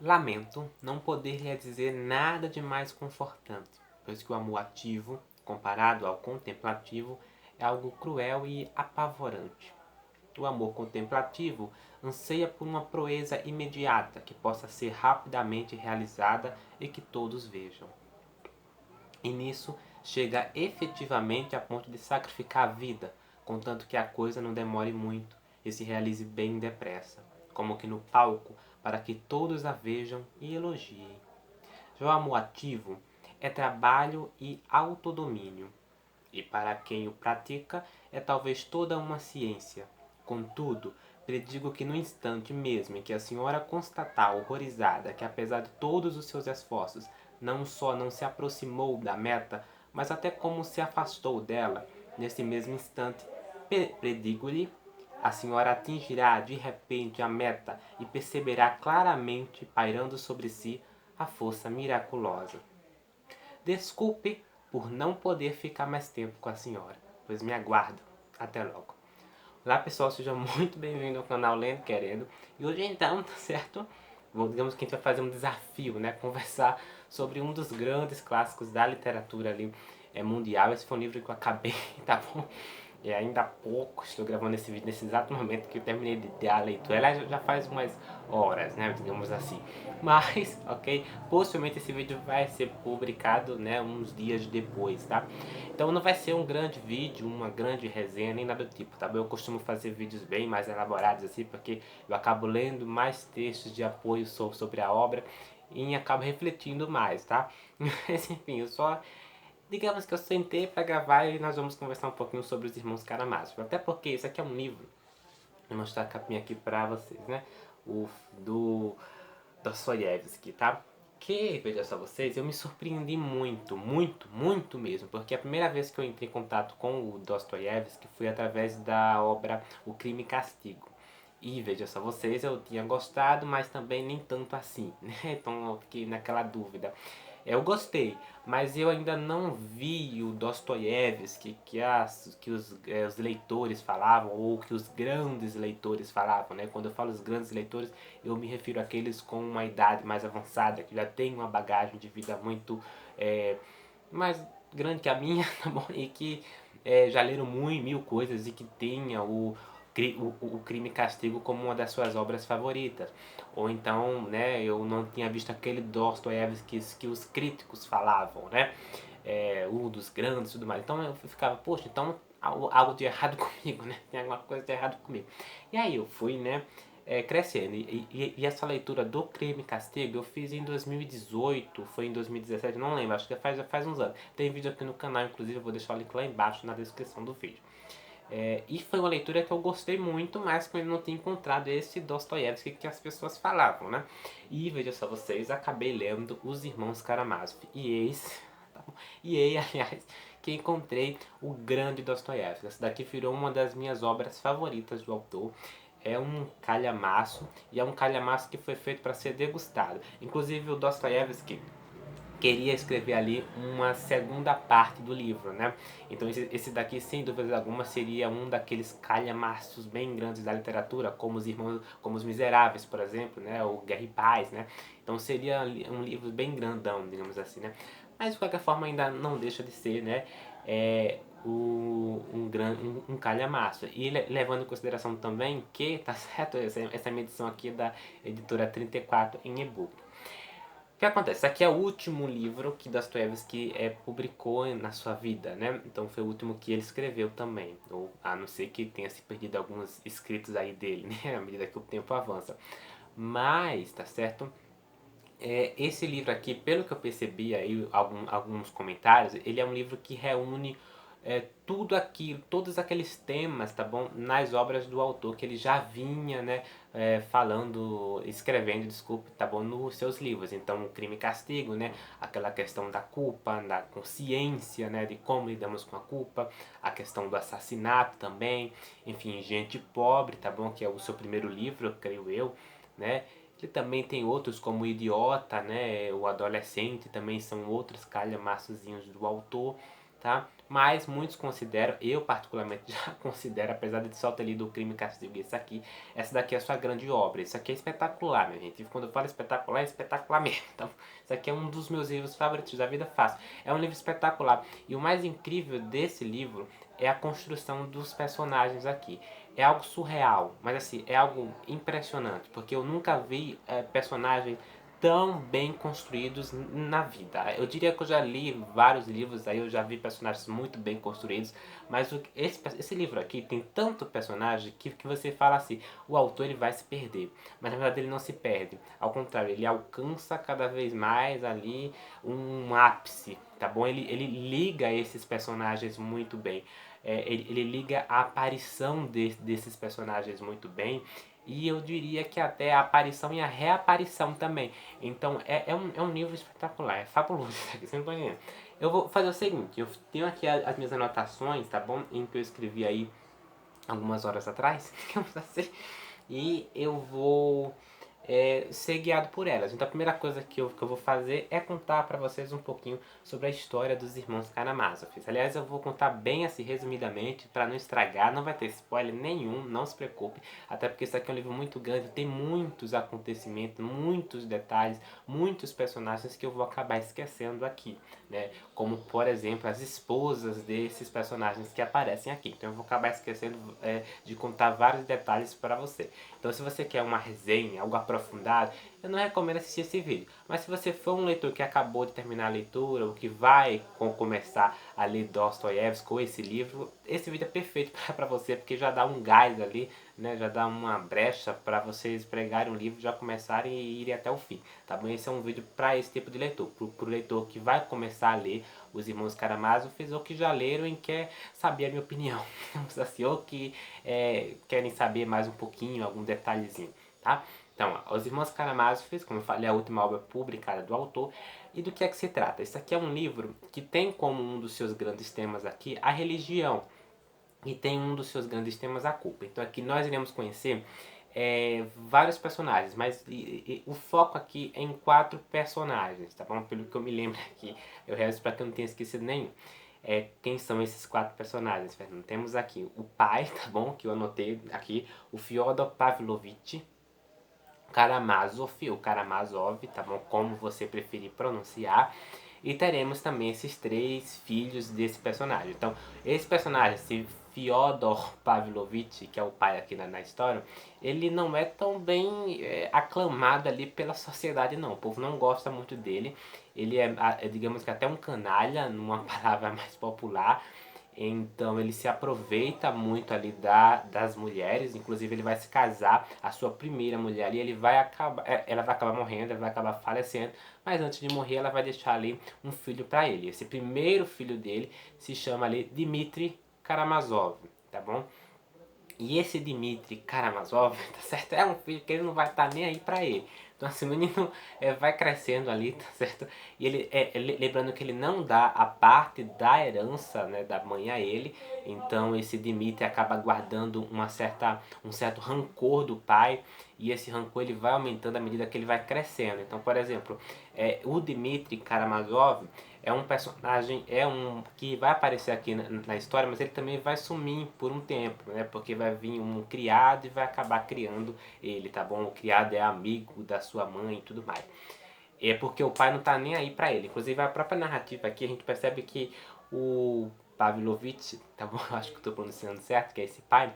Lamento não poder lhe dizer nada de mais confortante, pois que o amor ativo, comparado ao contemplativo, é algo cruel e apavorante. O amor contemplativo anseia por uma proeza imediata que possa ser rapidamente realizada e que todos vejam. E nisso chega efetivamente a ponto de sacrificar a vida, contanto que a coisa não demore muito e se realize bem depressa, como que no palco, para que todos a vejam e elogiem. Já o amor ativo é trabalho e autodomínio, e para quem o pratica é talvez toda uma ciência. Contudo, predigo que no instante mesmo em que a senhora constatar horrorizada que apesar de todos os seus esforços, não só não se aproximou da meta, mas até como se afastou dela, nesse mesmo instante, predigo-lhe, a senhora atingirá de repente a meta e perceberá claramente, pairando sobre si, a força miraculosa. Desculpe por não poder ficar mais tempo com a senhora, pois me aguardo. Até logo. Olá pessoal, seja muito bem-vindo ao canal Lendo Querendo. E hoje então, tá certo? Digamos que a gente vai fazer um desafio, né? Conversar sobre um dos grandes clássicos da literatura ali mundial. Esse foi um livro que eu acabei, tá bom? E ainda há pouco, estou gravando esse vídeo nesse exato momento que eu terminei de a leitura. Ela já faz umas horas, né, digamos assim. Mas, ok, possivelmente esse vídeo vai ser publicado, né, uns dias depois, tá? Então não vai ser um grande vídeo, uma grande resenha, nem nada do tipo, tá? Eu costumo fazer vídeos bem mais elaborados assim, porque eu acabo lendo mais textos de apoio sobre a obra e acabo refletindo mais, tá? Mas enfim, eu só digamos que eu sentei para gravar e nós vamos conversar um pouquinho sobre os Irmãos Karamazov. Até porque isso aqui é um livro, vou mostrar a capinha aqui para vocês, né? O do Dostoiévski, tá? Que, veja só vocês, eu me surpreendi muito, muito, muito mesmo, porque a primeira vez que eu entrei em contato com o Dostoiévski foi através da obra O Crime e Castigo. E veja só vocês, eu tinha gostado, mas também nem tanto assim, né? Então eu fiquei naquela dúvida. Eu gostei, mas eu ainda não vi o Dostoiévski que os leitores falavam, ou que os grandes leitores falavam, né? Quando eu falo os grandes leitores, eu me refiro àqueles com uma idade mais avançada, que já tem uma bagagem de vida muito mais grande que a minha, tá bom? E que já leram mil coisas e que tenha o Crime e Castigo como uma das suas obras favoritas. Ou então, né, eu não tinha visto aquele Dostoiévski que os críticos falavam, né? Um dos grandes e tudo mais. Então eu ficava, poxa, então algo de errado comigo, né? Tem alguma coisa de errado comigo. E aí eu fui, né, crescendo. E essa leitura do Crime e Castigo eu fiz em 2018, foi em 2017, não lembro, acho que faz uns anos. Tem vídeo aqui no canal, inclusive eu vou deixar o link lá embaixo na descrição do vídeo. E foi uma leitura que eu gostei muito, mas que eu não tinha encontrado esse Dostoiévski que as pessoas falavam, né? E veja só vocês, acabei lendo Os Irmãos Karamazov. Aliás, que encontrei o grande Dostoiévski. Essa daqui virou uma das minhas obras favoritas do autor. É um calhamaço, e é um calhamaço que foi feito para ser degustado. Inclusive o Dostoiévski queria escrever ali uma segunda parte do livro, né? Então esse daqui, sem dúvida alguma, seria um daqueles calhamaços bem grandes da literatura, como os Miseráveis, por exemplo, né? Ou Guerra e Paz, né? Então seria um livro bem grandão, digamos assim, né? Mas de qualquer forma ainda não deixa de ser, né? Um calhamaço. E levando em consideração também que, tá certo, essa medição aqui é da editora 34 em e-book. O que acontece? Esse aqui é o último livro que Dostoiévski publicou na sua vida, né? Então foi o último que ele escreveu também. Ou, a não ser que tenha se perdido alguns escritos aí dele, né? À medida que o tempo avança. Mas, tá certo? Esse livro aqui, pelo que eu percebi aí, alguns comentários, ele é um livro que reúne tudo aquilo, todos aqueles temas, tá bom? Nas obras do autor que ele já vinha, né, escrevendo, desculpe, tá bom? Nos seus livros. Então, o Crime e Castigo, né? Aquela questão da culpa, da consciência, né? De como lidamos com a culpa. A questão do assassinato também. Enfim, Gente Pobre, tá bom? Que é o seu primeiro livro, creio eu, né? Ele também tem outros como o Idiota, né? O Adolescente também são outros calhamaçozinhos do autor, tá? mas muitos consideram, eu particularmente já considero, apesar de só ter lido O Crime e Castigo e esse aqui, essa daqui é a sua grande obra. Isso aqui é espetacular, minha gente. E quando eu falo espetacular, é espetacular mesmo. Então, isso aqui é um dos meus livros favoritos da vida fácil. É um livro espetacular. E o mais incrível desse livro é a construção dos personagens aqui. É algo surreal, mas assim, é algo impressionante, porque eu nunca vi personagens tão bem construídos na vida. Eu diria que eu já li vários livros, aí eu já vi personagens muito bem construídos, mas esse livro aqui tem tanto personagem que você fala assim, o autor ele vai se perder, mas na verdade ele não se perde, ao contrário, ele alcança cada vez mais ali um ápice, tá bom? Ele liga esses personagens muito bem, ele liga a aparição desses personagens muito bem, e eu diria que até a aparição e a reaparição também. Então é um livro espetacular, é fabuloso isso aqui, você não tá entendendo. Eu vou fazer o seguinte, eu tenho aqui as minhas anotações, tá bom? Em que eu escrevi aí algumas horas atrás, digamos assim, e eu vou ser guiado por elas. Então a primeira coisa que eu vou fazer é contar para vocês um pouquinho sobre a história dos irmãos Karamazov. Aliás, eu vou contar bem assim, resumidamente, para não estragar, não vai ter spoiler nenhum, não se preocupe, até porque isso aqui é um livro muito grande, tem muitos acontecimentos, muitos detalhes, muitos personagens que eu vou acabar esquecendo aqui, né? Como, por exemplo, as esposas desses personagens que aparecem aqui. Então eu vou acabar esquecendo de contar vários detalhes para você. Então se você quer uma resenha, algo aprofundado, eu não recomendo assistir esse vídeo. Mas se você for um leitor que acabou de terminar a leitura, ou que vai começar a ler Dostoiévski ou esse livro, esse vídeo é perfeito para você, porque já dá um gás ali, né? Já dá uma brecha para vocês pregarem o livro, já começarem e irem até o fim, tá bom? Esse é um vídeo para esse tipo de leitor, pro leitor que vai começar a ler os Irmãos Karamazov, ou que já leram e quer saber a minha opinião, assim, ou que querem saber mais um pouquinho, algum detalhezinho, tá? Então, Os Irmãos Karamazov, como eu falei, é a última obra publicada do autor. E do que é que se trata? Isso aqui é um livro que tem como um dos seus grandes temas aqui a religião. E tem um dos seus grandes temas a culpa. Então aqui nós iremos conhecer vários personagens, mas o foco aqui é em 4 personagens, tá bom? Pelo que eu me lembro aqui, eu rezo para que eu não tenha esquecido nenhum. Quem são esses 4 personagens, Fernando? Temos aqui o pai, tá bom? Que eu anotei aqui, o Fyodor Pavlovich Karamazov, ou Karamazov, tá bom? Como você preferir pronunciar. E teremos também esses 3 filhos desse personagem. Então, esse personagem, esse Fyodor Pavlovich, que é o pai aqui na história, ele não é tão bem aclamado ali pela sociedade não. O povo não gosta muito dele. Ele digamos que até um canalha, numa palavra mais popular. Então ele se aproveita muito ali das mulheres, inclusive ele vai se casar, a sua primeira mulher ali, ela vai acabar morrendo, ela vai acabar falecendo, mas antes de morrer ela vai deixar ali um filho para ele. Esse primeiro filho dele se chama ali Dmitry Karamazov, tá bom? E esse Dmitry Karamazov, tá certo? É um filho que ele não vai estar nem aí pra ele. Então assim, o menino vai crescendo ali, tá certo? E lembrando que ele não dá a parte da herança, né, da mãe a ele. Então esse Dmitry acaba guardando um certo rancor do pai. E esse rancor ele vai aumentando à medida que ele vai crescendo. Então, por exemplo, o Dmitry Karamazov é um personagem, que vai aparecer aqui na história, mas ele também vai sumir por um tempo, né? Porque vai vir um criado e vai acabar criando ele, tá bom? O criado é amigo da sua mãe e tudo mais. É porque o pai não tá nem aí pra ele. Inclusive a própria narrativa aqui a gente percebe que o Pavlovich, tá bom? Eu acho que eu tô pronunciando certo, que é esse pai,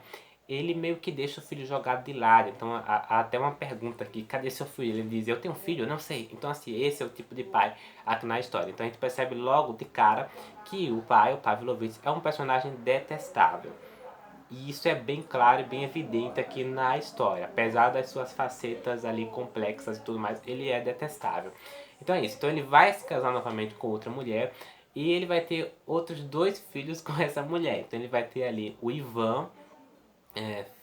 ele meio que deixa o filho jogado de lado. Então há até uma pergunta aqui, cadê seu filho? Ele diz, eu tenho um filho? Eu não sei. Então assim, esse é o tipo de pai aqui na história. Então a gente percebe logo de cara que o pai, o Pavlovich, é um personagem detestável. E isso é bem claro e bem evidente aqui na história. Apesar das suas facetas ali complexas e tudo mais, ele é detestável. Então é isso. Então ele vai se casar novamente com outra mulher e ele vai ter outros 2 filhos com essa mulher. Então ele vai ter ali o Ivan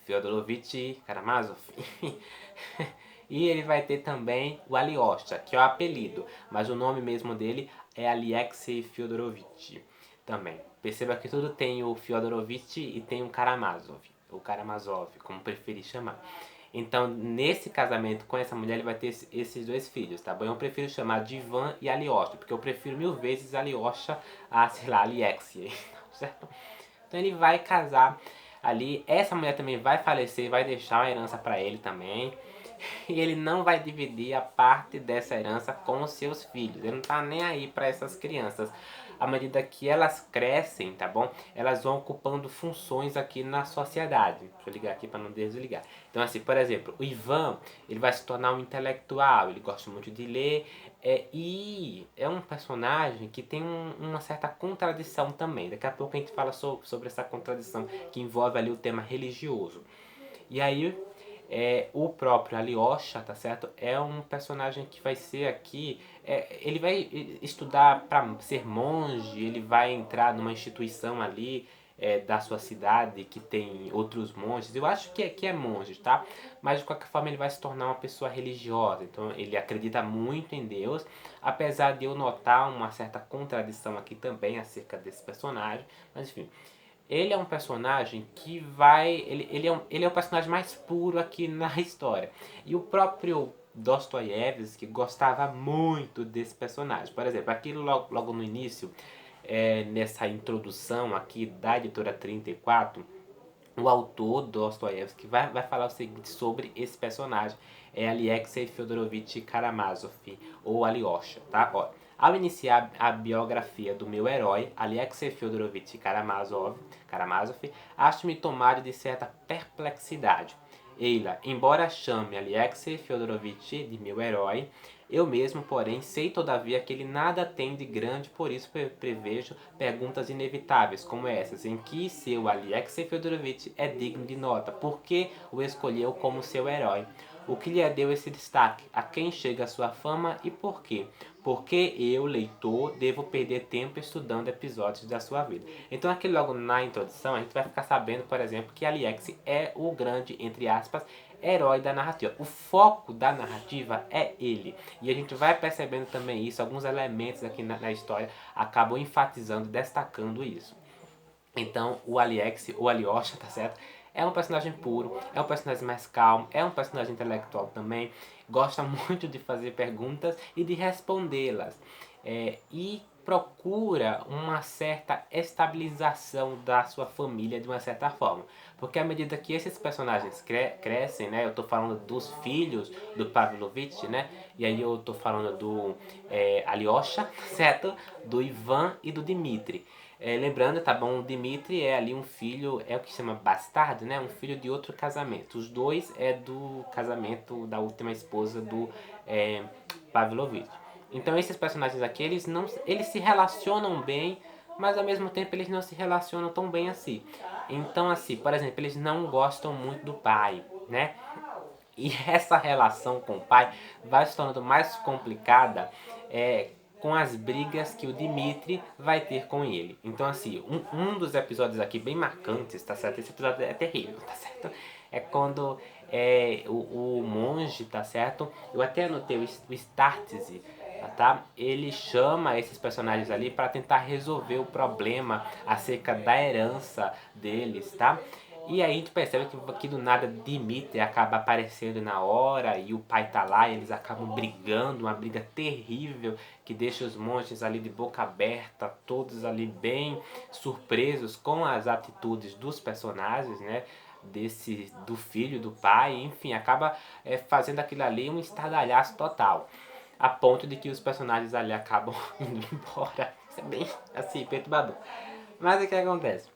Fyodorovich Karamazov. E ele vai ter também o Alyosha, que é o apelido, mas o nome mesmo dele é Alexei Fyodorovich também. Perceba que tudo tem o Fyodorovich e tem o Karamazov, ou Karamazov, como preferir chamar. Então, nesse casamento com essa mulher, ele vai ter esses 2 filhos, tá bom? Eu prefiro chamar de Ivan e Alyosha, porque eu prefiro 1000 vezes Alyosha a, sei lá, Alexei. certo? Então ele vai casar ali, essa mulher também vai falecer, vai deixar uma herança para ele também. E ele não vai dividir a parte dessa herança com os seus filhos. Ele não tá nem aí para essas crianças. À medida que elas crescem, tá bom? Elas vão ocupando funções aqui na sociedade. Deixa eu ligar aqui para não desligar. Então assim, por exemplo, o Ivan, ele vai se tornar um intelectual, ele gosta muito de ler, e é um personagem que tem uma certa contradição também. Daqui a pouco a gente fala sobre essa contradição que envolve ali o tema religioso. E aí, o próprio Alyosha, tá certo? É um personagem que vai ser aqui. Ele vai estudar para ser monge, ele vai entrar numa instituição ali da sua cidade que tem outros monges. Eu acho que aqui é monge, tá? Mas de qualquer forma ele vai se tornar uma pessoa religiosa. Então ele acredita muito em Deus, apesar de eu notar uma certa contradição aqui também acerca desse personagem. Mas enfim. Ele é um personagem que vai. Ele é o personagem mais puro aqui na história. E o próprio Dostoiévski gostava muito desse personagem. Por exemplo, aqui logo no início, nessa introdução aqui da editora 34, o autor Dostoiévski vai falar o seguinte sobre esse personagem, Alexei Fyodorovich Karamazov, ou Alyosha, tá? Ó, ao iniciar a biografia do meu herói, Alexei Fyodorovich Karamazov, acho-me tomado de certa perplexidade. Eila, embora chame Alexei Fyodorovich de meu herói, eu mesmo, porém, sei todavia que ele nada tem de grande, por isso prevejo perguntas inevitáveis, como essas, em que seu Alexei Fyodorovich é digno de nota, por que o escolheu como seu herói, o que lhe deu esse destaque, a quem chega a sua fama e por quê. Porque eu, leitor, devo perder tempo estudando episódios da sua vida. Então aqui logo na introdução a gente vai ficar sabendo, por exemplo, que Alexei é o grande, entre aspas, herói da narrativa. O foco da narrativa é ele. E a gente vai percebendo também isso, alguns elementos aqui na história acabam enfatizando, destacando isso. Então o Alexei, ou Alyosha, tá certo? É um personagem puro, é um personagem mais calmo, é um personagem intelectual também, gosta muito de fazer perguntas e de respondê-las. E procura uma certa estabilização da sua família de uma certa forma. Porque à medida que esses personagens crescem, né? Eu tô falando dos filhos do Pavlovich, né? E aí eu tô falando do Alyosha, certo? Do Ivan e do Dmitri. Lembrando, tá bom, o Dmitri é ali um filho, é o que chama bastardo, né? Um filho de outro casamento. Os dois é do casamento da última esposa do Pavlovich. Então esses personagens aqui, eles se relacionam bem, mas ao mesmo tempo eles não se relacionam tão bem assim. Então assim, por exemplo, eles não gostam muito do pai, né? E essa relação com o pai vai se tornando mais complicada com as brigas que o Dmitri vai ter com ele. Então, assim, um dos episódios aqui bem marcantes, tá certo? Esse episódio é terrível, tá certo? É quando o monge, tá certo? Eu até anotei o Startse, tá? Ele chama esses personagens ali para tentar resolver o problema acerca da herança deles, tá? E aí a gente percebe que do nada Dmitri acaba aparecendo na hora e o pai tá lá e eles acabam brigando, uma briga terrível que deixa os monges ali de boca aberta, todos ali bem surpresos com as atitudes dos personagens, né? Do filho, do pai, enfim, acaba fazendo aquilo ali um estardalhaço total. A ponto de que os personagens ali acabam indo embora. Isso é bem assim, perturbador. Mas o que acontece?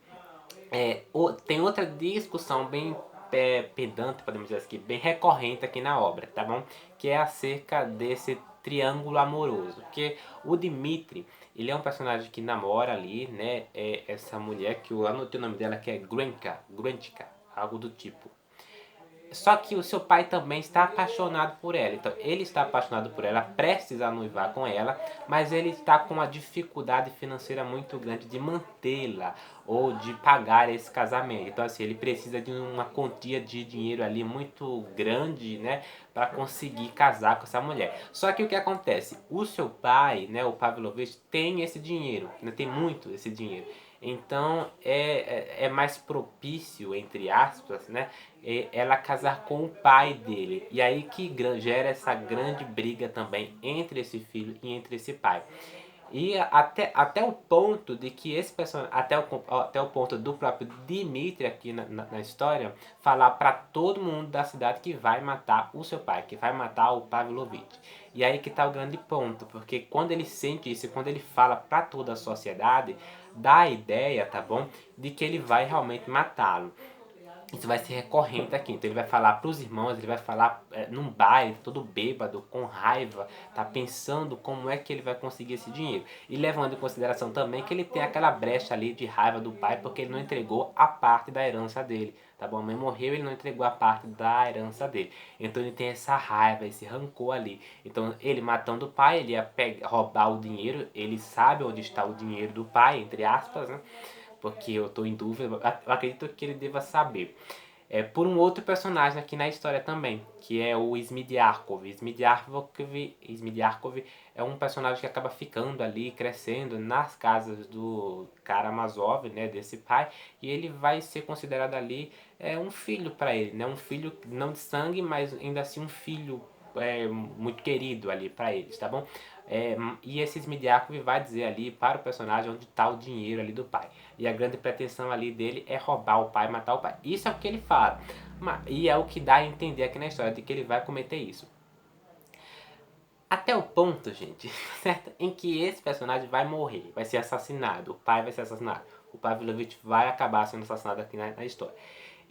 Tem outra discussão bem pedante, podemos dizer assim, bem recorrente aqui na obra, tá bom? Que é acerca desse triângulo amoroso. Porque o Dmitri, ele é um personagem que namora ali, né? Essa mulher que eu anotei o nome dela, que é Gruenchka, algo do tipo. Só que o seu pai também está apaixonado por ela. Então, ele está apaixonado por ela, prestes a noivar com ela, mas ele está com uma dificuldade financeira muito grande de mantê-la ou de pagar esse casamento. Então, assim, ele precisa de uma quantia de dinheiro ali muito grande, né, para conseguir casar com essa mulher. Só que o que acontece? O seu pai, né, o Pavlovich, tem esse dinheiro, né, tem muito esse dinheiro. Então é mais propício, entre aspas, né, ela casar com o pai dele. E aí que gera essa grande briga também entre esse filho e entre esse pai. E até o ponto de que esse personagem, até o ponto do próprio Dmitri aqui na história, falar para todo mundo da cidade que vai matar o seu pai, que vai matar o Pavlovich. E aí que tá o grande ponto, porque quando ele sente isso, quando ele fala para toda a sociedade, dá a ideia, tá bom, de que ele vai realmente matá-lo. Isso vai ser recorrente aqui. Então ele vai falar para os irmãos, ele vai falar num baile, todo bêbado, com raiva, tá pensando como é que ele vai conseguir esse dinheiro. E levando em consideração também que ele tem aquela brecha ali de raiva do pai porque ele não entregou a parte da herança dele. Tá bom? A mãe morreu, ele não entregou a parte da herança dele. Então ele tem essa raiva, esse rancor ali. Então ele matando o pai, ele ia roubar o dinheiro, ele sabe onde está o dinheiro do pai, entre aspas, né? Porque eu tô em dúvida, eu acredito que ele deva saber. Por um outro personagem aqui na história também, que é o Smidiarkov. Smidiarkov é um personagem que acaba ficando ali, crescendo nas casas do Karamazov, né, desse pai, e ele vai ser considerado ali um filho para ele, né, um filho não de sangue, mas ainda assim um filho muito querido ali para eles, tá bom? E esse Smidiakov vai dizer ali para o personagem onde está o dinheiro ali do pai. E a grande pretensão ali dele é roubar o pai, matar o pai. Isso é o que ele fala. E é o que dá a entender aqui na história, de que ele vai cometer isso. Até o ponto, gente, certo? Em que esse personagem vai morrer, vai ser assassinado, o pai vai ser assassinado. O Pavlovich vai acabar sendo assassinado aqui na história.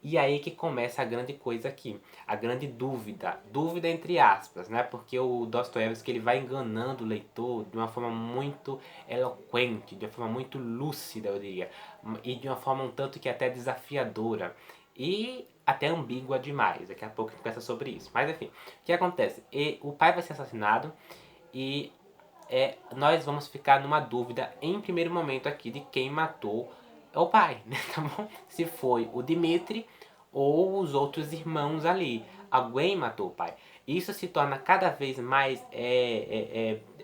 E aí que começa a grande coisa aqui, a grande dúvida entre aspas, né? Porque o Dostoiévski ele vai enganando o leitor de uma forma muito eloquente, de uma forma muito lúcida, eu diria, e de uma forma um tanto que até desafiadora e até ambígua demais. Daqui a pouco a gente conversa sobre isso. Mas enfim, o que acontece? O pai vai ser assassinado e nós vamos ficar numa dúvida em primeiro momento aqui de quem matou o pai, né? Tá bom? Se foi o Dmitri ou os outros irmãos ali. Alguém matou o pai. Isso se torna cada vez mais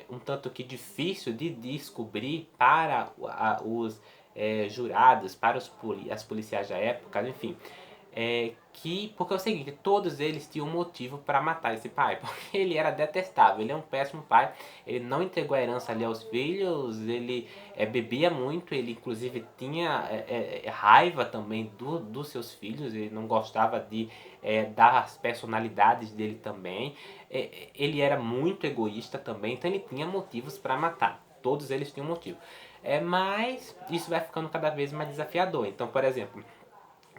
um tanto que difícil de descobrir para os jurados, para as policiais da época, enfim. Porque é o seguinte, todos eles tinham um motivo para matar esse pai, porque ele era detestável, ele é um péssimo pai, ele não entregou a herança ali aos filhos, ele bebia muito, ele inclusive tinha raiva também dos seus filhos, ele não gostava das personalidades dele também, ele era muito egoísta também, então ele tinha motivos para matar, todos eles tinham motivo. Mas isso vai ficando cada vez mais desafiador, então por exemplo,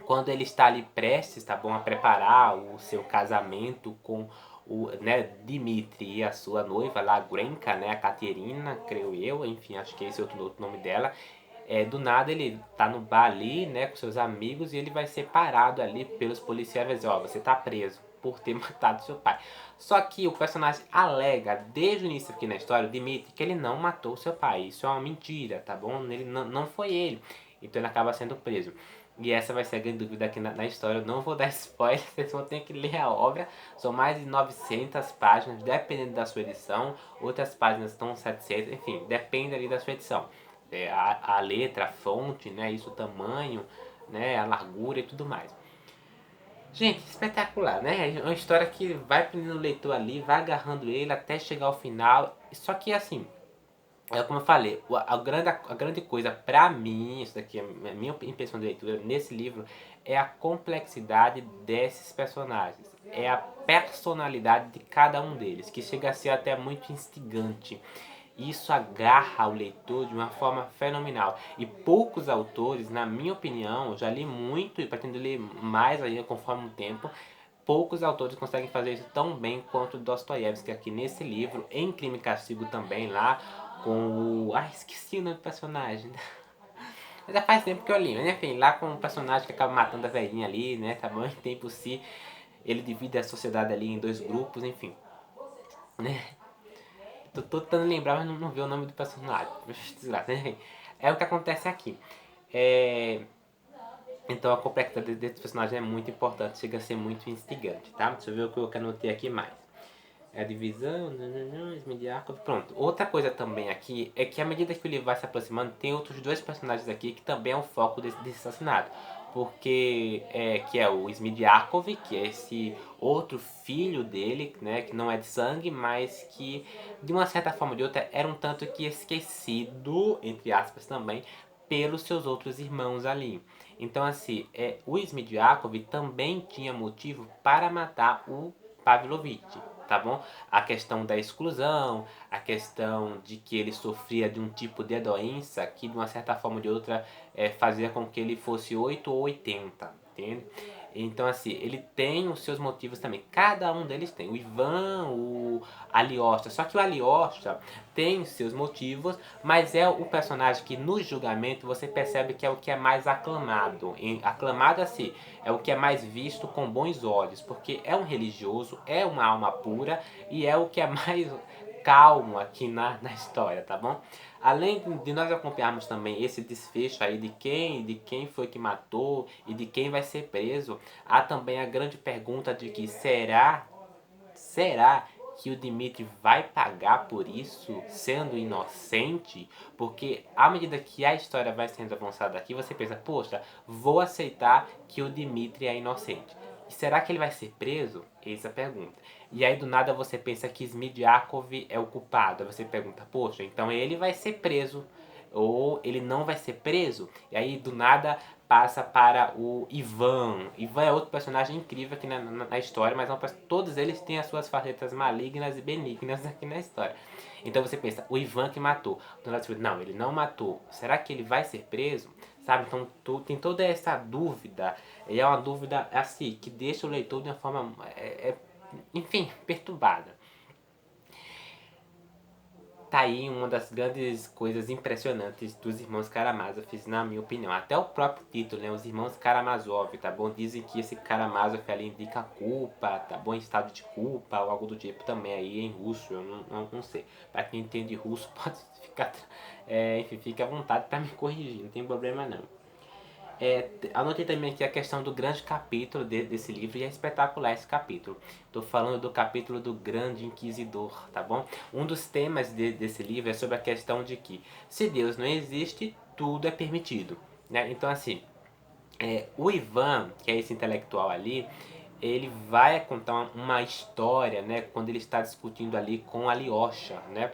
quando ele está ali prestes, tá bom, a preparar o seu casamento com o, né, Dmitri e a sua noiva lá, a Grenka, né, a Katerina, creio eu, enfim, acho que é esse outro nome dela. Do nada ele tá no bar ali, né, com seus amigos e ele vai ser parado ali pelos policiais e vai dizer, ó, você tá preso por ter matado seu pai. Só que o personagem alega, desde o início aqui na história, o Dmitri, que ele não matou seu pai. Isso é uma mentira, tá bom? Ele não foi ele. Então ele acaba sendo preso. E essa vai ser a grande dúvida aqui na história. Eu não vou dar spoiler, vocês vão ter que ler a obra. São mais de 900 páginas, dependendo da sua edição. Outras páginas estão 700, enfim, depende ali da sua edição. A letra, a fonte, né, isso, o tamanho, né, a largura e tudo mais. Gente, espetacular, né? É uma história que vai prendendo o leitor ali, vai agarrando ele até chegar ao final. Só que assim, como eu falei, a grande coisa pra mim, isso daqui é a minha impressão de leitura nesse livro, é a complexidade desses personagens. É a personalidade de cada um deles, que chega a ser até muito instigante. Isso agarra o leitor de uma forma fenomenal. E poucos autores, na minha opinião, eu já li muito e pretendo ler mais ainda conforme o tempo, poucos autores conseguem fazer isso tão bem quanto Dostoiévski aqui nesse livro, em Crime e Castigo também, lá com o... Ai, esqueci o nome do personagem. Mas já faz tempo que eu li, mas enfim, lá com o personagem que acaba matando a velhinha ali, né, tá bom? Em tempo si, ele divide a sociedade ali em dois grupos, enfim. Né? Tô tentando lembrar, mas não vi o nome do personagem. Desgraça, enfim. É o que acontece aqui. Então a complexidade desse personagem é muito importante, chega a ser muito instigante, tá? Deixa eu ver o que eu anotei aqui mais. A divisão, Smidiakov, pronto. Outra coisa também aqui é que à medida que o livro vai se aproximando, tem outros dois personagens aqui que também é o foco desse assassinato. porque que é o Smidiakov, que é esse outro filho dele, né, que não é de sangue, mas que de uma certa forma ou de outra era um tanto que esquecido, entre aspas também, pelos seus outros irmãos ali. Então assim, o Smidiakov também tinha motivo para matar o Pavlovich, tá bom? A questão da exclusão, a questão de que ele sofria de um tipo de doença que de uma certa forma ou de outra fazia com que ele fosse 8 ou 80, entende? Então assim, ele tem os seus motivos também. Cada um deles tem. O Ivan, o Alyosha. Só que o Alyosha tem os seus motivos, mas é o personagem que no julgamento você percebe que é o que é mais aclamado. Aclamado assim, é o que é mais visto com bons olhos, porque é um religioso, é uma alma pura e é o que é mais calmo aqui na história, tá bom? Além de nós acompanharmos também esse desfecho aí de quem foi que matou e de quem vai ser preso, há também a grande pergunta de que será que o Dmitry vai pagar por isso, sendo inocente? Porque à medida que a história vai sendo avançada aqui, você pensa, poxa, vou aceitar que o Dmitry é inocente. E será que ele vai ser preso? Essa é a pergunta. E aí do nada você pensa que Smidiakov é o culpado. Aí você pergunta, poxa, então ele vai ser preso ou ele não vai ser preso? E aí do nada passa para o Ivan. Ivan é outro personagem incrível aqui na história, mas todos eles têm as suas facetas malignas e benignas aqui na história. Então você pensa, o Ivan que matou. Do nada você pensa, não, ele não matou. Será que ele vai ser preso? Sabe? Então tem toda essa dúvida. E é uma dúvida assim, que deixa o leitor de uma forma, enfim, perturbada. Tá aí uma das grandes coisas impressionantes dos irmãos Karamazov, na minha opinião. Até o próprio título, né? Os irmãos Karamazov, tá bom? Dizem que esse Karamazov ali indica culpa, tá bom? Estado de culpa ou algo do tipo também aí em russo, eu não sei. Pra quem entende russo pode ficar, enfim, fique à vontade pra me corrigir, não tem problema não. Anotei também aqui a questão do grande capítulo desse livro e é espetacular esse capítulo. Estou falando do capítulo do Grande Inquisidor, tá bom? Um dos temas desse livro é sobre a questão de que se Deus não existe, tudo é permitido, né? Então assim, o Ivan, que é esse intelectual ali, ele vai contar uma história, né, quando ele está discutindo ali com Alyosha, né?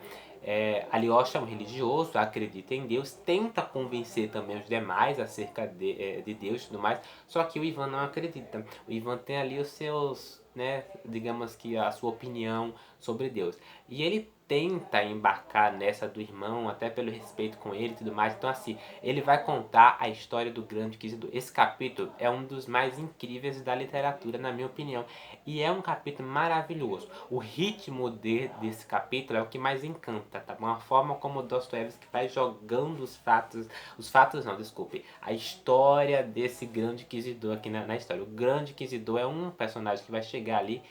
Alyosha é um religioso, acredita em Deus, tenta convencer também os demais acerca de Deus e tudo mais, só que o Ivan não acredita. O Ivan tem ali os seus, né, digamos que a sua opinião sobre Deus. E ele tenta embarcar nessa do irmão, até pelo respeito com ele e tudo mais. Então assim, ele vai contar a história do Grande Inquisidor. Esse capítulo é um dos mais incríveis da literatura, na minha opinião. E é um capítulo maravilhoso. O ritmo desse capítulo é o que mais encanta, tá bom? A forma como Dostoiévski vai jogando os fatos não, desculpe, a história desse Grande Inquisidor aqui na história. O Grande Inquisidor é um personagem que vai chegar ali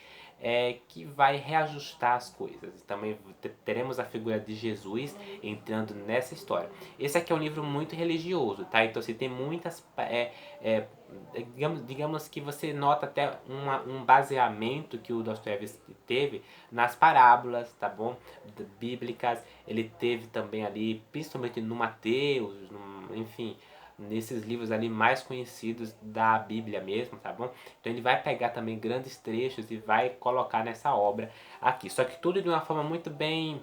que vai reajustar as coisas. Também teremos a figura de Jesus entrando nessa história. Esse aqui é um livro muito religioso, tá? Então você tem muitas digamos que você nota até um baseamento que o Dostoiévski teve nas parábolas, tá bom? Bíblicas. Ele teve também ali, principalmente no Mateus, enfim, nesses livros ali mais conhecidos da Bíblia mesmo, tá bom? Então ele vai pegar também grandes trechos e vai colocar nessa obra aqui. Só que tudo de uma forma muito bem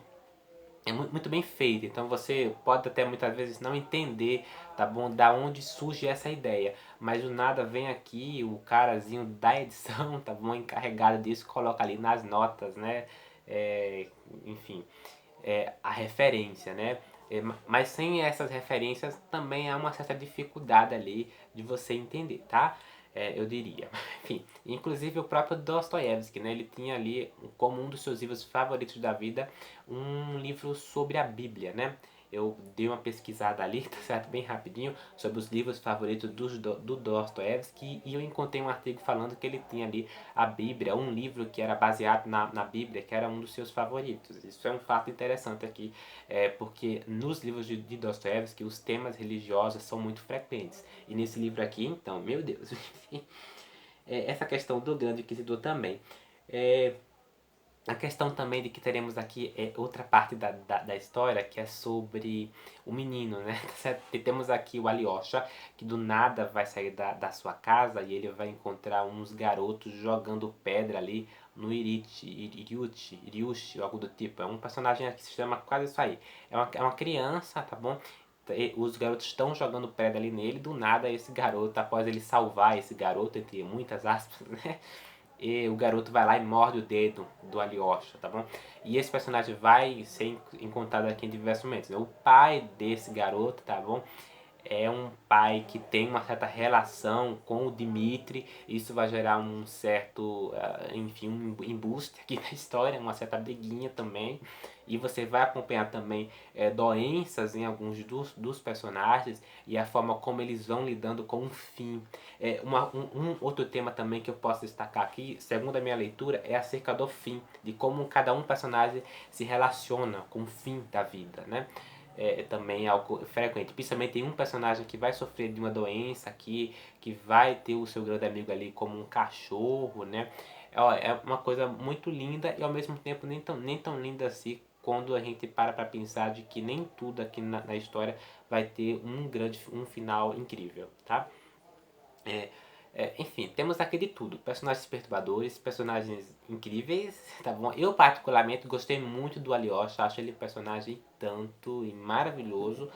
muito bem feita. Então você pode até muitas vezes não entender, tá bom, da onde surge essa ideia, mas o nada vem aqui, o carazinho da edição, tá bom, encarregado disso, coloca ali nas notas, né? É, enfim, a referência, né? Mas sem essas referências também há uma certa dificuldade ali de você entender, tá? Eu diria. Enfim, inclusive o próprio Dostoiévski, né? Ele tinha ali como um dos seus livros favoritos da vida um livro sobre a Bíblia, né? Eu dei uma pesquisada ali, tá certo? Bem rapidinho, sobre os livros favoritos do Dostoiévski e eu encontrei um artigo falando que ele tinha ali a Bíblia, um livro que era baseado na Bíblia, que era um dos seus favoritos. Isso é um fato interessante aqui, porque nos livros de Dostoiévski os temas religiosos são muito frequentes. E nesse livro aqui, então, meu Deus, essa questão do Grande Inquisidor também. A questão também de que teremos aqui é outra parte da história, que é sobre o menino, né? E temos aqui o Alyosha, que do nada vai sair da sua casa e ele vai encontrar uns garotos jogando pedra ali no Iriuchi, algo do tipo. É um personagem que se chama quase isso aí. É uma criança, tá bom? E os garotos estão jogando pedra ali nele, do nada esse garoto, após ele salvar esse garoto, entre muitas aspas, né? E o garoto vai lá e morde o dedo do Alyosha, tá bom? E esse personagem vai ser encontrado aqui em diversos momentos, né? O pai desse garoto, tá bom? É um pai que tem uma certa relação com o Dimitri. Isso vai gerar um certo, enfim, um embuste aqui na história, uma certa briguinha também. E você vai acompanhar também doenças em alguns dos personagens e a forma como eles vão lidando com o fim. Um outro tema também que eu posso destacar aqui, segundo a minha leitura, é acerca do fim, de como cada um personagem se relaciona com o fim da vida, né? Também algo frequente. Principalmente tem um personagem que vai sofrer de uma doença aqui, que vai ter o seu grande amigo ali como um cachorro, né? É uma coisa muito linda e ao mesmo tempo nem tão linda assim quando a gente para pensar de que nem tudo aqui na história vai ter um final incrível, tá? É, enfim, temos aqui de tudo. Personagens perturbadores, personagens incríveis, tá bom? Eu particularmente gostei muito do Alyosha, acho ele um personagem tanto e maravilhoso.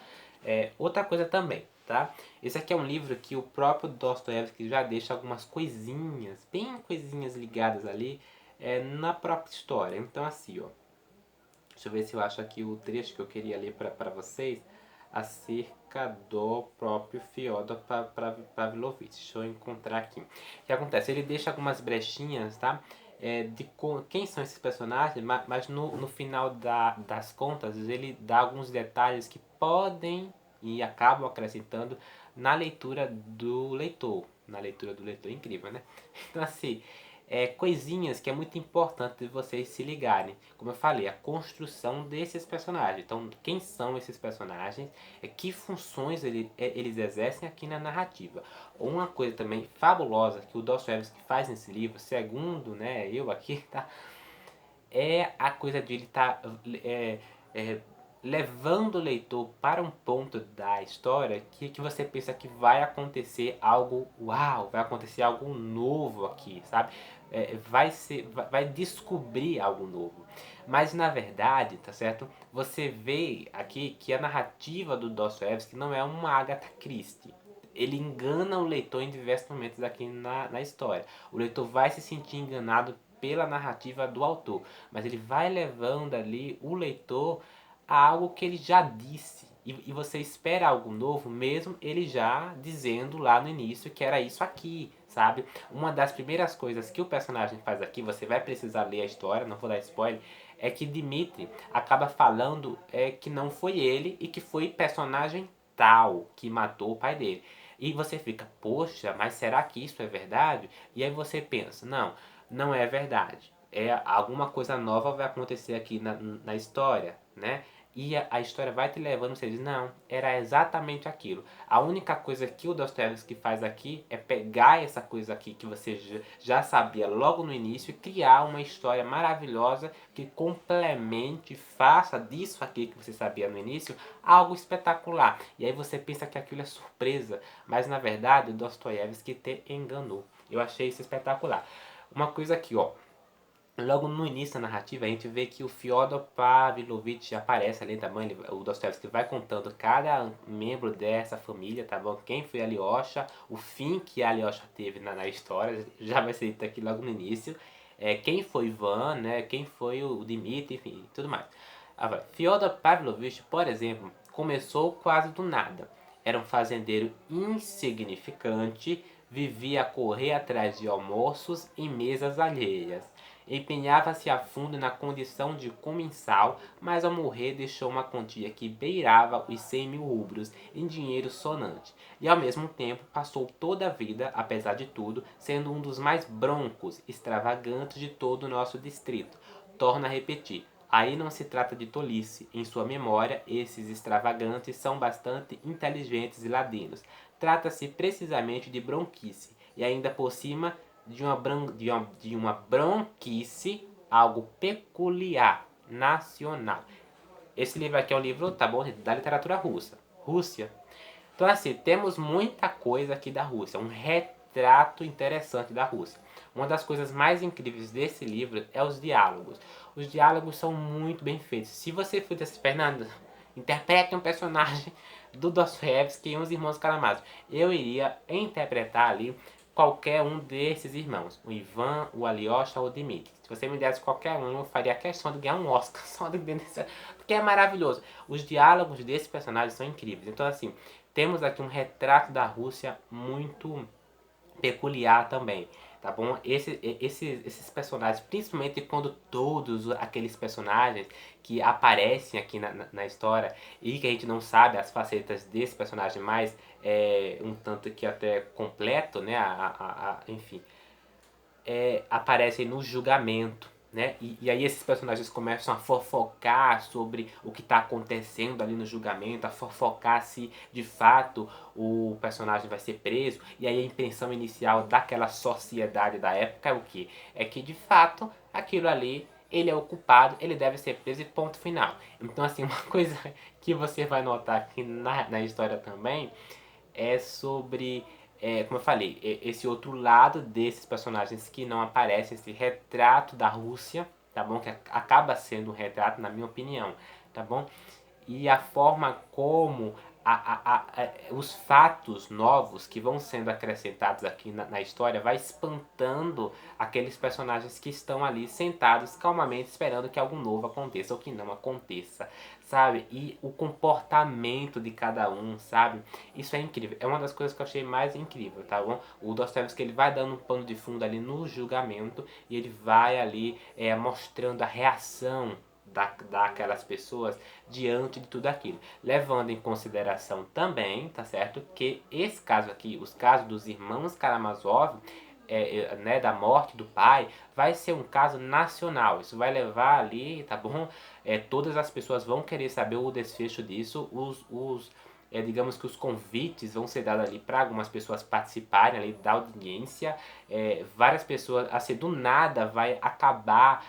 Outra coisa também, tá? Esse aqui é um livro que o próprio Dostoiévski já deixa algumas coisinhas, bem coisinhas ligadas ali, na própria história. Então assim, ó, deixa eu ver se eu acho aqui o trecho que eu queria ler para vocês acerca do próprio Fyodor Pavlovich. Deixa eu encontrar aqui. O que acontece? Ele deixa algumas brechinhas, tá? De quem são esses personagens, mas no final das contas ele dá alguns detalhes que podem e acabam acrescentando na leitura do leitor. Na leitura do leitor, incrível, né? Então assim, coisinhas que é muito importante vocês se ligarem. Como eu falei, a construção desses personagens. Então, quem são esses personagens? Que funções eles exercem aqui na narrativa. Uma coisa também fabulosa que o Dostoiévski faz nesse livro, segundo, né, eu aqui, tá? É a coisa de ele estar levando o leitor para um ponto da história que você pensa que vai acontecer algo uau, vai acontecer algo novo aqui, sabe? Vai descobrir algo novo. Mas na verdade, tá certo? Você vê aqui que a narrativa do Dostoiévski não é uma Agatha Christie. Ele engana o leitor em diversos momentos aqui na história. O leitor vai se sentir enganado pela narrativa do autor, mas ele vai levando ali o leitor a algo que ele já disse. E você espera algo novo, mesmo ele já dizendo lá no início que era isso aqui, sabe? Uma das primeiras coisas que o personagem faz aqui, você vai precisar ler a história, não vou dar spoiler, é que Dimitri acaba falando que não foi ele e que foi personagem tal que matou o pai dele. E você fica, poxa, mas será que isso é verdade? E aí você pensa, não, não é verdade. Alguma coisa nova vai acontecer aqui na história, né? E a história vai te levando, você diz, não, era exatamente aquilo. A única coisa que o Dostoiévski faz aqui é pegar essa coisa aqui que você já sabia logo no início e criar uma história maravilhosa que complemente, faça disso aqui que você sabia no início algo espetacular. E aí você pensa que aquilo é surpresa, mas na verdade o Dostoiévski te enganou. Eu achei isso espetacular. Uma coisa aqui, ó. Logo no início da narrativa, a gente vê que o Fyodor Pavlovich aparece ali, tá bom? O Dostoiévski vai contando cada membro dessa família, tá bom? Quem foi a Alyosha, o fim que a Alyosha teve na história, já vai ser dito aqui logo no início. Quem foi Ivan, né? Quem foi o Dmitri, enfim, tudo mais. Fyodor Pavlovich, por exemplo, começou quase do nada. Era um fazendeiro insignificante, vivia a correr atrás de almoços em mesas alheias. Empenhava-se a fundo na condição de comensal, mas ao morrer deixou uma quantia que beirava os 100.000 rublos em dinheiro sonante. E ao mesmo tempo passou toda a vida, apesar de tudo, sendo um dos mais broncos, extravagantes de todo o nosso distrito. Torna a repetir. Aí não se trata de tolice. Em sua memória, esses extravagantes são bastante inteligentes e ladinos. Trata-se precisamente de bronquice. E ainda por cima de uma bronquice algo peculiar, nacional. Esse livro aqui é um livro, tá bom, da literatura russa. Rússia. Então assim, temos muita coisa aqui da Rússia, um retrato interessante da Rússia. Uma das coisas mais incríveis desse livro é os diálogos. Os diálogos são muito bem feitos. Se você fosse, Fernando, interprete um personagem do Dostoiévski em Os Irmãos Karamazov, eu iria interpretar ali qualquer um desses irmãos. O Ivan, o Alyosha ou o Dmitri. Se você me desse qualquer um, eu faria questão de ganhar um Oscar só de porque é maravilhoso. Os diálogos desses personagens são incríveis. Então assim, temos aqui um retrato da Rússia muito peculiar também, tá bom? Esses personagens, principalmente quando todos aqueles personagens que aparecem aqui na história e que a gente não sabe as facetas desse personagem mais, um tanto que até completo, né? Enfim, aparecem no julgamento, né? E aí esses personagens começam a fofocar sobre o que está acontecendo ali no julgamento, a fofocar se de fato o personagem vai ser preso. E aí a intenção inicial daquela sociedade da época é o quê? É que de fato aquilo ali, ele é o culpado, ele deve ser preso e ponto final. Então assim, uma coisa que você vai notar aqui na história também é sobre, como eu falei, esse outro lado desses personagens que não aparecem, esse retrato da Rússia, tá bom? Que acaba sendo um retrato, na minha opinião, tá bom? E a forma como os fatos novos que vão sendo acrescentados aqui na história vai espantando aqueles personagens que estão ali sentados calmamente esperando que algo novo aconteça ou que não aconteça, sabe? E o comportamento de cada um, sabe? Isso é incrível. É uma das coisas que eu achei mais incrível, tá bom? O Dostoiévski, ele vai dando um pano de fundo ali no julgamento e ele vai ali mostrando a reação daquelas pessoas diante de tudo aquilo, levando em consideração também, tá certo, que esse caso aqui, os casos dos irmãos Karamazov, né, da morte do pai, vai ser um caso nacional. Isso vai levar ali, tá bom? Todas as pessoas vão querer saber o desfecho disso. Digamos que os convites vão ser dados ali para algumas pessoas participarem ali da audiência. Várias pessoas, assim, do nada vai acabar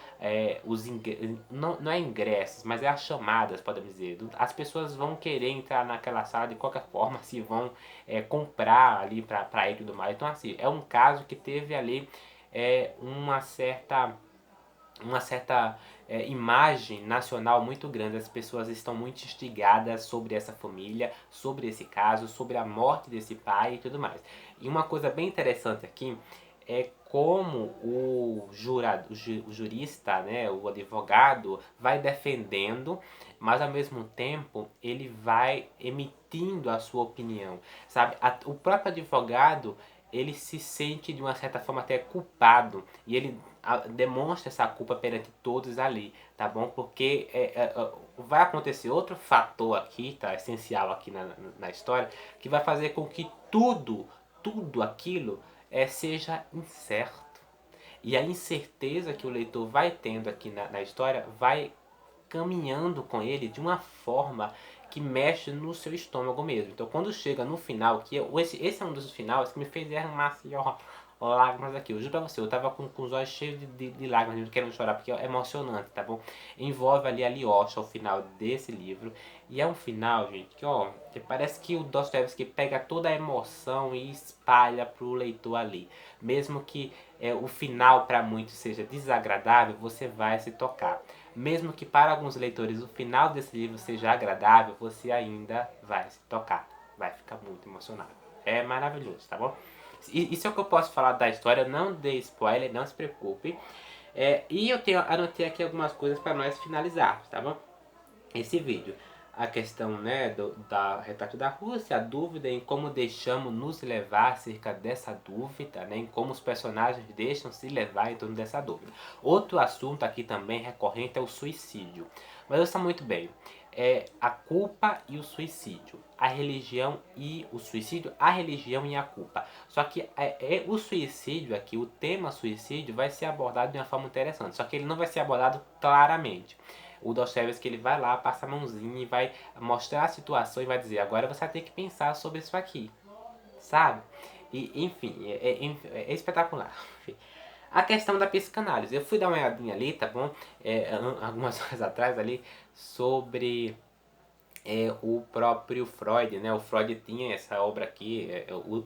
não é ingressos, mas é as chamadas, podemos dizer. As pessoas vão querer entrar naquela sala de qualquer forma, se vão comprar ali para ir e tudo mais. Então, assim, é um caso que teve ali uma certa imagem nacional muito grande. As pessoas estão muito instigadas sobre essa família, sobre esse caso, sobre a morte desse pai e tudo mais. E uma coisa bem interessante aqui é como o jurista, né, o advogado, vai defendendo, mas ao mesmo tempo ele vai emitindo a sua opinião, sabe? O próprio advogado, ele se sente de uma certa forma até culpado e ele demonstra essa culpa perante todos ali, tá bom? Porque vai acontecer outro fator aqui, tá? Essencial aqui na história, que vai fazer com que tudo aquilo seja incerto. E a incerteza que o leitor vai tendo aqui na história vai caminhando com ele de uma forma que mexe no seu estômago mesmo. Então quando chega no final, esse é um dos finais que me fez derramar assim, ó, lágrimas aqui. Eu juro pra você, eu tava com os olhos cheios de lágrimas, querendo chorar, porque é emocionante, tá bom? Envolve ali a Alyosha, o final desse livro. E é um final, gente, que parece que o Dostoiévski pega toda a emoção e espalha pro leitor ali. Mesmo que o final para muitos seja desagradável, você vai se tocar. Mesmo que para alguns leitores o final desse livro seja agradável, você ainda vai se tocar. Vai ficar muito emocionado. É maravilhoso, tá bom? Isso é o que eu posso falar da história. Não dê spoiler, não se preocupe. E eu anotei aqui algumas coisas para nós finalizarmos, tá bom? Esse vídeo. A questão, né, da retrato da Rússia, a dúvida em como deixamos nos levar acerca dessa dúvida, né, em como os personagens deixam se levar em torno dessa dúvida. Outro assunto aqui também recorrente é o suicídio. Mas ouça muito bem, a culpa e o suicídio, a religião e o suicídio, a religião e a culpa. Só que o suicídio aqui, o tema suicídio vai ser abordado de uma forma interessante, só que ele não vai ser abordado claramente. O Dostoiévski, ele vai lá, passa a mãozinha e vai mostrar a situação e vai dizer, agora você vai ter que pensar sobre isso aqui, sabe? E, enfim, é espetacular. A questão da psicanálise. Eu fui dar uma olhadinha ali, tá bom? Algumas horas atrás ali, sobre o próprio Freud, né? O Freud tinha essa obra aqui,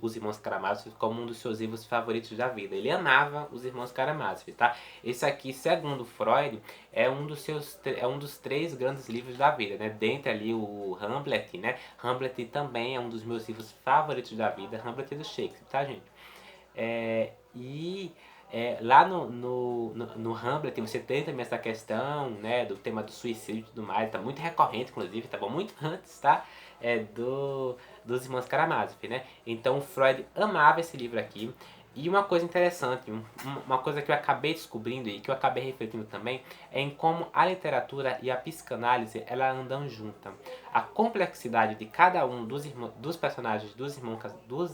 Os Irmãos Karamazov, como um dos seus livros favoritos da vida. Ele amava Os Irmãos Karamazov, tá? Esse aqui, segundo Freud, é um dos 3 grandes livros da vida, né? Dentre ali o Hamlet, né? Hamlet também é um dos meus livros favoritos da vida, Hamlet do Shakespeare, tá, gente? Lá no Hamlet você tem também essa questão, né, do tema do suicídio e tudo mais, tá muito recorrente, inclusive, tá bom? Muito antes, tá? Dos Irmãos Karamazov, né? Então o Freud amava esse livro aqui. E uma coisa interessante, uma coisa que eu acabei descobrindo e que eu acabei refletindo também, é em como a literatura e a psicanálise, ela andam juntas. A complexidade de cada um dos personagens dos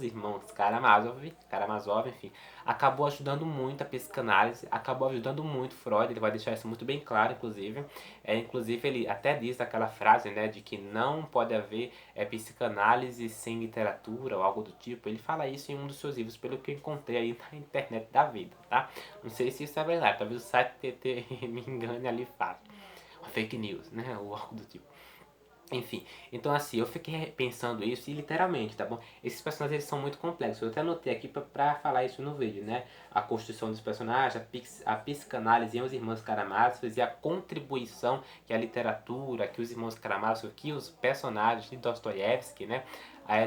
irmãos Karamazov, enfim, acabou ajudando muito a psicanálise, acabou ajudando muito Freud, ele vai deixar isso muito bem claro, inclusive. Inclusive, ele até diz aquela frase, né, de que não pode haver psicanálise sem literatura ou algo do tipo. Ele fala isso em um dos seus livros, pelo que eu encontrei aí na internet da vida, tá? Não sei se isso é verdade, talvez o site TT me engane ali fácil. Fake news, né, ou algo do tipo. Enfim, então assim, eu fiquei pensando isso e literalmente, tá bom? Esses personagens eles são muito complexos. Eu até anotei aqui pra falar isso no vídeo, né? A construção dos personagens, a psicanálise em Os Irmãos Karamazov e a contribuição que a literatura, que os Irmãos Karamazov, que os personagens de Dostoiévski, né?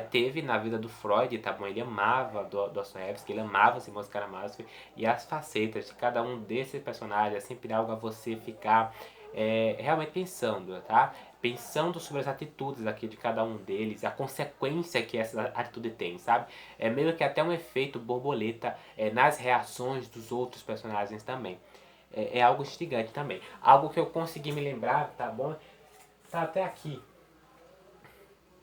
Teve na vida do Freud, tá bom? Ele amava Dostoiévski, ele amava os Irmãos Karamazov e as facetas de cada um desses personagens é sempre algo a você ficar realmente pensando, tá? Pensando sobre as atitudes aqui de cada um deles, a consequência que essa atitude tem, sabe? É meio que até um efeito borboleta nas reações dos outros personagens também. É algo instigante também. Algo que eu consegui me lembrar, tá bom? Tá até aqui.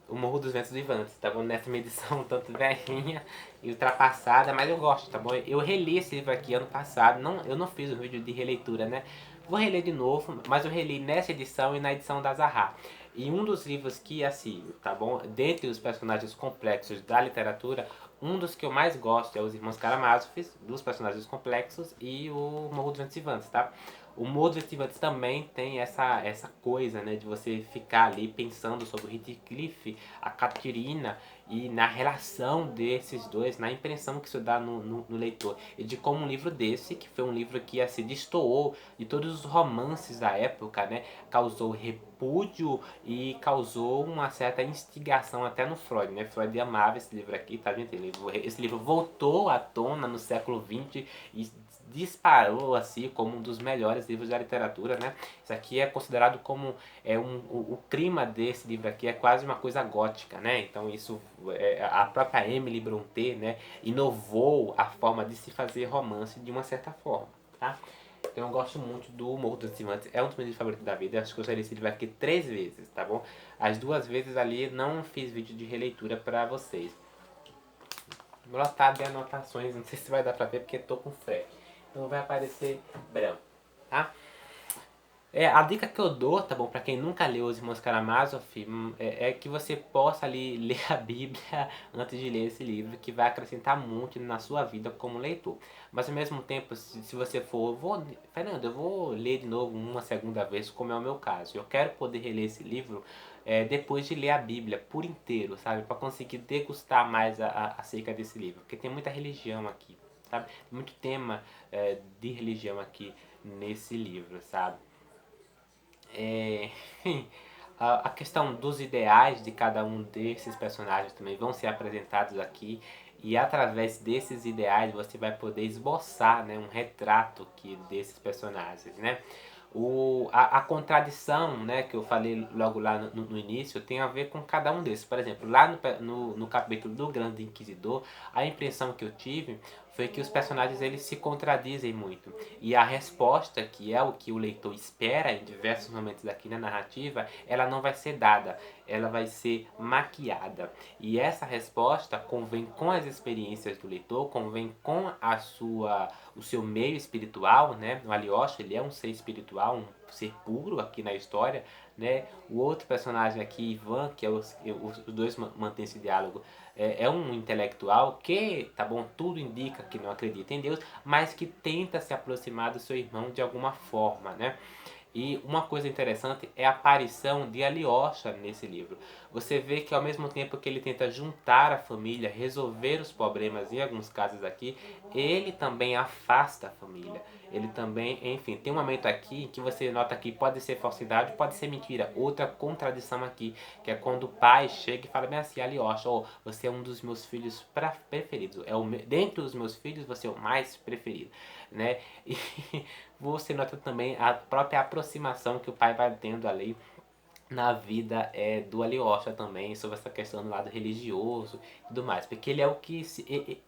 O Morro dos Ventos Vivantes, tá bom? Nessa minha edição um tanto velhinha e ultrapassada, mas eu gosto, tá bom? Eu reli esse livro aqui ano passado, eu não fiz um vídeo de releitura, né? Vou reler de novo, mas eu reli nessa edição e na edição da Zaha. E um dos livros que, assim, tá bom? Dentre os personagens complexos da literatura, um dos que eu mais gosto é Os Irmãos Karamazov, dos personagens complexos, e o Morro dos Ventos Vivantes, tá? O Morro dos Ventos Vivantes também tem essa coisa, né, de você ficar ali pensando sobre o Heathcliff, a Caterina e na relação desses dois, na impressão que isso dá no leitor. E de como um livro desse, que foi um livro que assim, destoou de todos os romances da época, né, causou repúdio e causou uma certa instigação até no Freud, né? Freud amava esse livro aqui, tá gente? Esse livro voltou à tona no século XX e disparou assim como um dos melhores livros da literatura, né? Isso aqui é considerado como o clima desse livro aqui é quase uma coisa gótica, né? Então isso a própria Emily Brontë, né, inovou a forma de se fazer romance de uma certa forma, tá? Então eu gosto muito do Morro dos Diamantes, é um dos meus livros favoritos da vida. Acho que eu já li esse livro aqui 3 vezes, tá bom? As 2 vezes ali não fiz vídeo de releitura pra vocês. Lotado de anotações, não sei se vai dar pra ver porque tô com fé. Então vai aparecer branco, tá? A dica que eu dou, tá bom, pra quem nunca leu Os Irmãos Karamazov, é que você possa ali ler a Bíblia antes de ler esse livro, que vai acrescentar muito na sua vida como leitor. Mas ao mesmo tempo, se você for, Fernando, eu vou ler de novo uma segunda vez, como é o meu caso. Eu quero poder reler esse livro depois de ler a Bíblia por inteiro, sabe? Pra conseguir degustar mais acerca desse livro, porque tem muita religião aqui, sabe? Tem muito tema de religião aqui nesse livro, sabe? Enfim, a questão dos ideais de cada um desses personagens também vão ser apresentados aqui e através desses ideais você vai poder esboçar, né, um retrato desses personagens, né? A contradição, né, que eu falei logo lá no início tem a ver com cada um desses. Por exemplo, lá no capítulo do Grande Inquisidor, a impressão que eu tive foi que os personagens eles se contradizem muito. E a resposta, que é o que o leitor espera em diversos momentos aqui na narrativa, ela não vai ser dada, ela vai ser maquiada. E essa resposta convém com as experiências do leitor, convém com o seu meio espiritual, né? O Alyosha, ele é um ser espiritual, um ser puro aqui na história, né? O outro personagem aqui, Ivan, que os dois mantêm esse diálogo, é um intelectual que, tá bom, tudo indica que não acredita em Deus, mas que tenta se aproximar do seu irmão de alguma forma, né? E uma coisa interessante é a aparição de Alyosha nesse livro. Você vê que ao mesmo tempo que ele tenta juntar a família, resolver os problemas, em alguns casos aqui, ele também afasta a família. Ele também, enfim, tem um momento aqui que você nota que pode ser falsidade, pode ser mentira. Outra contradição aqui, que é quando o pai chega e fala bem assim, Alyosha, oh, você é um dos meus filhos preferidos. Dentre os meus filhos, você é o mais preferido, né? E você nota também a própria aproximação que o pai vai tendo ali na vida do Alyosha também, sobre essa questão do lado religioso e tudo mais, porque ele é o que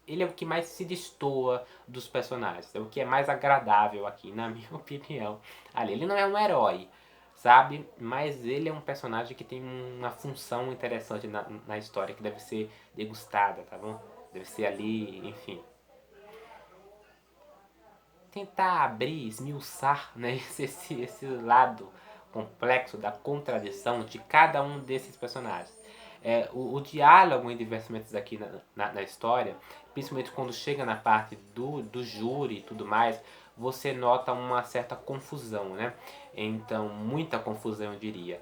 ele é o que mais se destoa dos personagens, é o que é mais agradável aqui, na minha opinião. Ali, ele não é um herói, sabe? Mas ele é um personagem que tem uma função interessante na história que deve ser degustada, tá bom? Deve ser ali, enfim, tentar abrir, esmiuçar, né, esse lado complexo da contradição de cada um desses personagens. O diálogo em diversos momentos aqui na história, principalmente quando chega na parte do júri e tudo mais, você nota uma certa confusão, né? Então, muita confusão eu diria.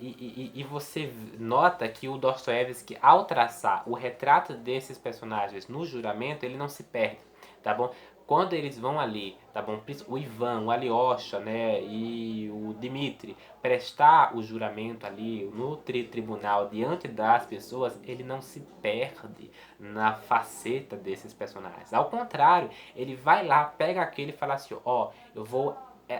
E você nota que o Dostoiévski, ao traçar o retrato desses personagens no juramento, ele não se perde, tá bom? Quando eles vão ali, tá bom? O Ivan, o Alyosha, né, e o Dmitri prestar o juramento ali no tribunal diante das pessoas, ele não se perde na faceta desses personagens. Ao contrário, ele vai lá, pega aquele e fala assim, ó, eu vou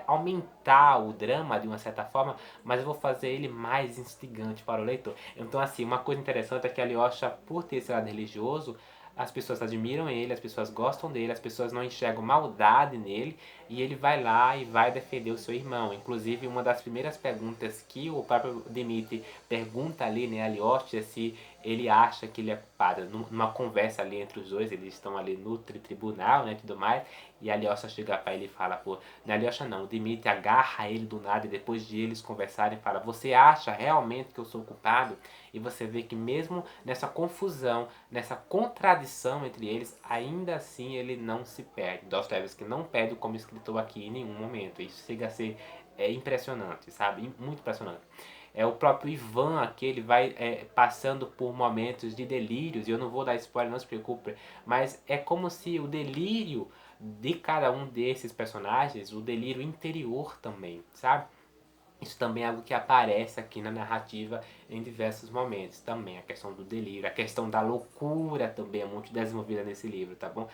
aumentar o drama de uma certa forma, mas eu vou fazer ele mais instigante para o leitor. Então, assim, uma coisa interessante é que Alyosha, por ter esse lado religioso, as pessoas admiram ele, as pessoas gostam dele, as pessoas não enxergam maldade nele e ele vai lá e vai defender o seu irmão. Inclusive, uma das primeiras perguntas que o próprio Dmitri pergunta ali, né, a Alyosha, se ele acha que ele é culpado. Numa conversa ali entre os dois, eles estão ali no tribunal, né, tudo mais, e a Alyosha chega para ele e fala, pô, não é Alyosha não, o Dmitri agarra ele do nada e depois de eles conversarem fala, você acha realmente que eu sou culpado? E você vê que mesmo nessa confusão, nessa contradição entre eles, ainda assim ele não se perde. Dostoiévski não perde como escritor aqui em nenhum momento. Isso chega a ser impressionante, sabe? Muito impressionante. O próprio Ivan aqui, ele vai passando por momentos de delírios, e eu não vou dar spoiler, não se preocupe, mas é como se o delírio de cada um desses personagens, o delírio interior também, sabe? Isso também é algo que aparece aqui na narrativa em diversos momentos também. A questão do delírio, a questão da loucura também é muito desenvolvida nesse livro, tá bom?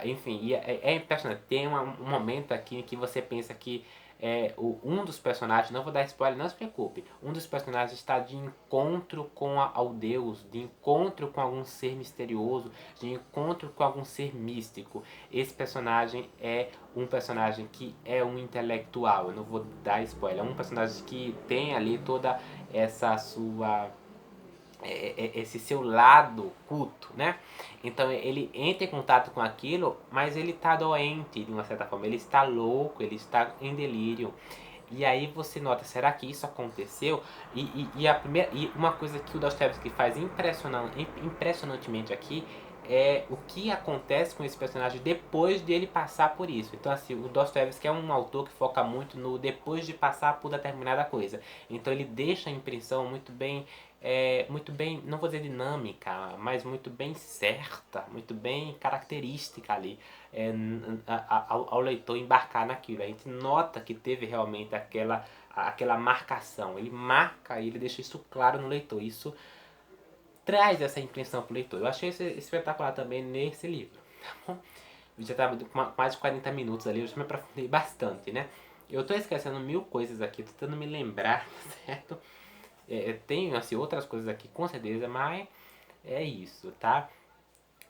Enfim, e é impressionante. Tem um momento aqui em que você pensa que um dos personagens, não vou dar spoiler, não se preocupe, um dos personagens está de encontro com ao Deus, de encontro com algum ser misterioso, de encontro com algum ser místico. Esse personagem é um personagem que é um intelectual, eu não vou dar spoiler, é um personagem que tem ali toda essa sua esse seu lado culto, né? Então ele entra em contato com aquilo, mas ele está doente de uma certa forma, ele está louco, ele está em delírio. E aí você nota, será que isso aconteceu? E uma coisa que o Dostoiévski faz impressionantemente aqui é o que acontece com esse personagem depois de ele passar por isso. Então assim, o Dostoiévski é um autor que foca muito no depois de passar por determinada coisa. Então ele deixa a impressão muito bem, não vou dizer dinâmica, mas muito bem certa, muito bem característica ali, ao leitor embarcar naquilo. A gente nota que teve realmente aquela marcação. Ele marca e ele deixa isso claro no leitor. Isso traz essa impressão para o leitor. Eu achei isso espetacular também nesse livro. Tá bom? Eu já estava com mais de 40 minutos ali, eu já me aprofundei bastante, né? Eu estou esquecendo mil coisas aqui, tô tentando me lembrar, certo? Tem assim, outras coisas aqui com certeza, mas é isso, tá?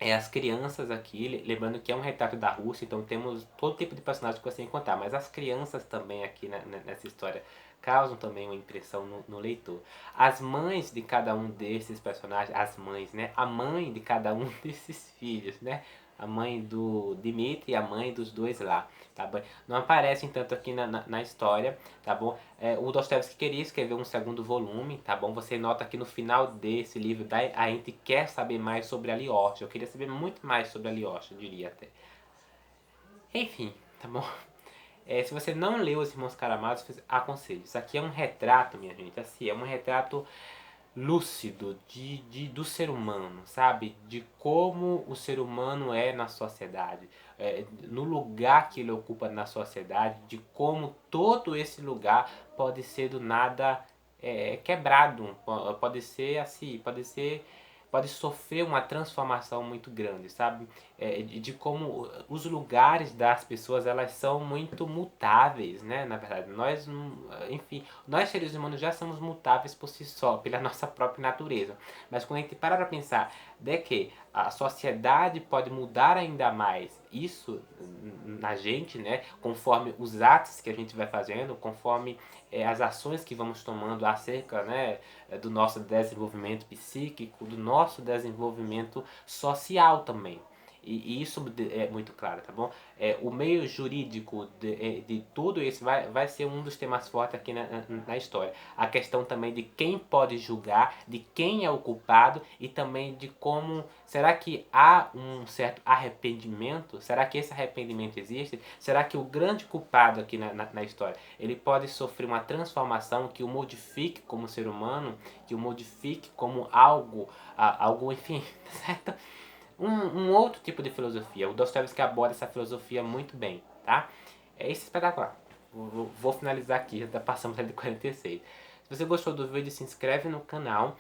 As crianças aqui, lembrando que é um retrato da Rússia, então temos todo tipo de personagem que você encontrar, mas as crianças também aqui nessa história causam também uma impressão no leitor. As mães de cada um desses personagens, as mães, né? A mãe de cada um desses filhos, né? a mãe do Dmitri e a mãe dos dois lá, tá bom? Não aparecem tanto aqui na história, tá bom? O Dostoiévski queria escrever um segundo volume, tá bom? Você nota que no final desse livro a gente quer saber mais sobre Alyosha. Eu queria saber muito mais sobre Alyosha, eu diria até. Enfim, tá bom? Se você não leu Os Irmãos Karamazov, aconselho. Isso aqui é um retrato, minha gente, assim, é um retrato lúcido do ser humano, sabe? De como o ser humano é na sociedade, no lugar que ele ocupa na sociedade, de como todo esse lugar pode ser do nada quebrado, pode ser assim, pode sofrer uma transformação muito grande, sabe? De como os lugares das pessoas, elas são muito mutáveis, né? Na verdade, enfim, nós seres humanos já somos mutáveis por si só, pela nossa própria natureza. Mas quando a gente para pensar de que a sociedade pode mudar ainda mais isso na gente, né? Conforme os atos que a gente vai fazendo, conforme as ações que vamos tomando acerca, né, do nosso desenvolvimento psíquico, do nosso desenvolvimento social também. E isso é muito claro, tá bom? O meio jurídico de tudo isso vai ser um dos temas fortes aqui na história. A questão também de quem pode julgar, de quem é o culpado e também de como... Será que há um certo arrependimento? Será que esse arrependimento existe? Será que o grande culpado aqui na história, ele pode sofrer uma transformação que o modifique como ser humano, que o modifique como algo enfim, certo? Um outro tipo de filosofia. O Dostoiévski aborda essa filosofia muito bem, tá? Isso é espetacular. Vou finalizar aqui, já passamos de 46. Se você gostou do vídeo, se inscreve no canal,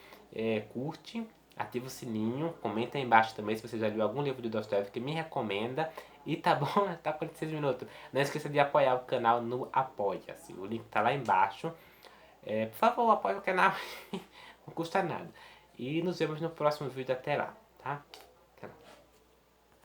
curte, ativa o sininho, comenta aí embaixo também se você já leu algum livro do Dostoiévski, me recomenda. E tá bom? Tá 46 minutos. Não esqueça de apoiar o canal no Apoia-se. O link tá lá embaixo. Por favor, apoie o canal. Não custa nada. E nos vemos no próximo vídeo. Até lá, tá?